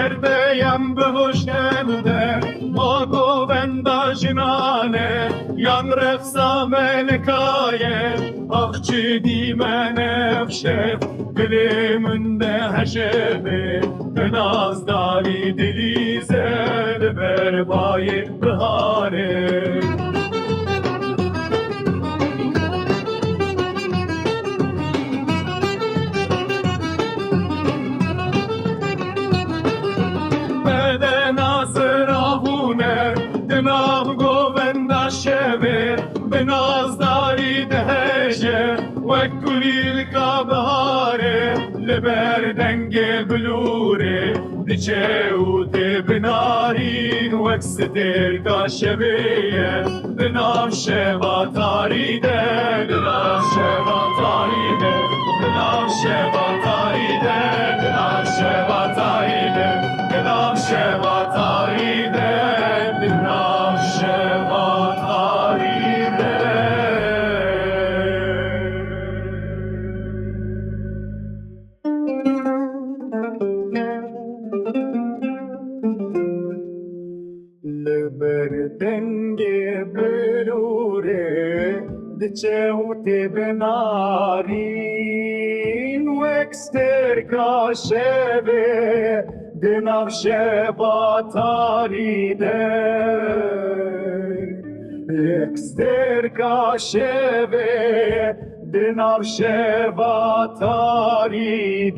Erdeyem bihuşt ma govenda jinane yan reqsa melekaye akçı dîmen şev Dilê diheje nazdarî dilîze ber bayê biharê Bedena zirav Govenda şevê nazdarî diheje kulîlka biharê dengê bilûrê Diçe narîn stêrka şevê bina şeva tarî bina şeva tarî bina şeva tarî bina şeva tarî bina şeva tarî bina şeva tarî dengê bilûrê Diçe narîn stêrka şevê bina şeva tarî stêrka şevê bina şeva tarî